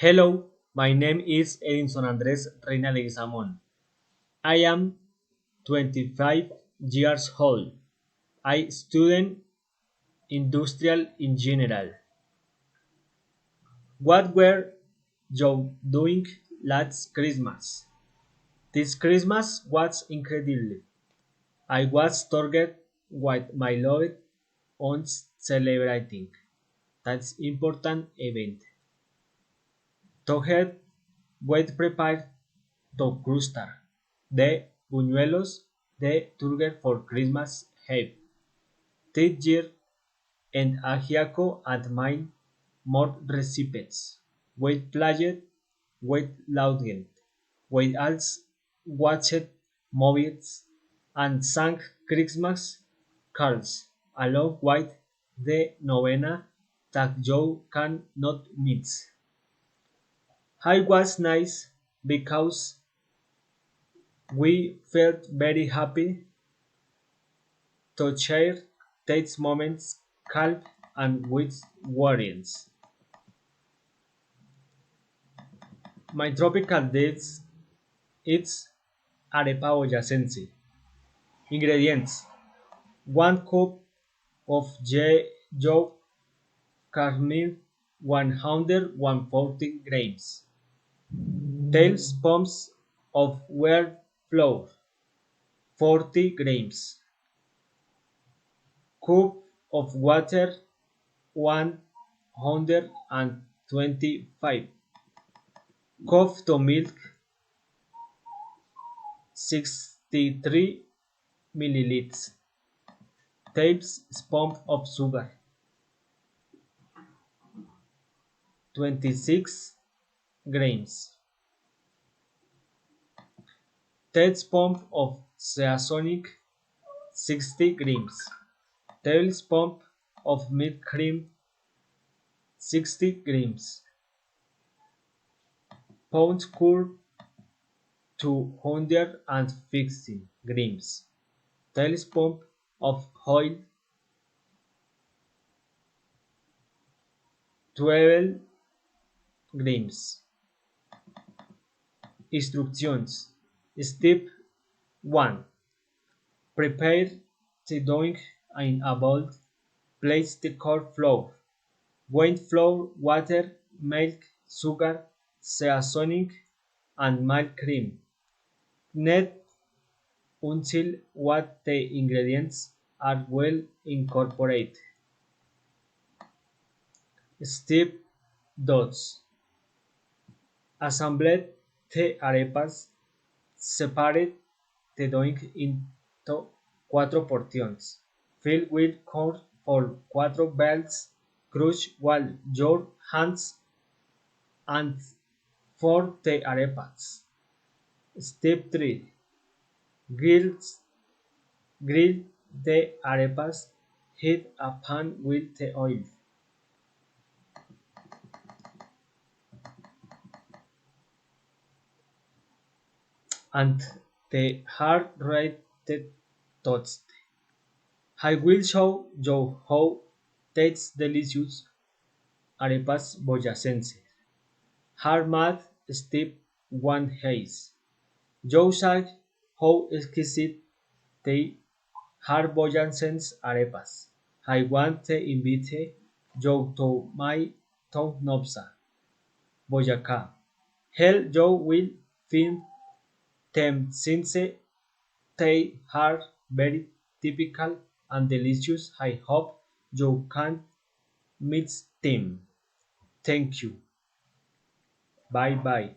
Hello, my name is Edinson Andres Reina Leguizamón. I am 25 years old. I student industrial engineering. What were you doing last Christmas? This Christmas was incredible. I was targeted with my loved ones celebrating that important event. Together, we prepared to cluster the buñuelos de turkey for Christmas Eve. This year, and ajiaco and mine more recipes. We played with loudly. We also watched movies and sang Christmas carols along with the novena that you cannot miss. It was nice because we felt very happy to share these moments calm and with worries. My tropical dish is arepa boyacense. Ingredients: 1 cup of yolk carmine 140 grams. Tablespoons of wheat flour 40 grams. Cup of water 125. Cup to milk 63 milliliters. Tablespoon of sugar 26 grams. Tablespoon of seasoning 60 grams. Tablespoon of milk cream 60 grams. Pound curd 250 grams. Tablespoon of oil 12 grams. Instructions. Step 1. Prepare the dough in a bowl. Place the corn flour, wheat flour, water, milk, sugar, seasoning, and milk cream. Knead until what the ingredients are well incorporated. Step 2. Assemble the arepas. Separate the dough into 4 portions. Fill with corn for 4 balls. Crush while your hands and for the arepas. Step 3. Grill, grill the arepas. Heat a pan with the oil. And the hard red toast. I will show you how tastes delicious arepas boyacense. Hard made step 1 haze. You saw how exquisite they are boyacense arepas. I want to invite you to my town Nopsa, Boyacá. Here you will find them since they are very typical and delicious. I hope you can meet them. Thank you. Bye bye.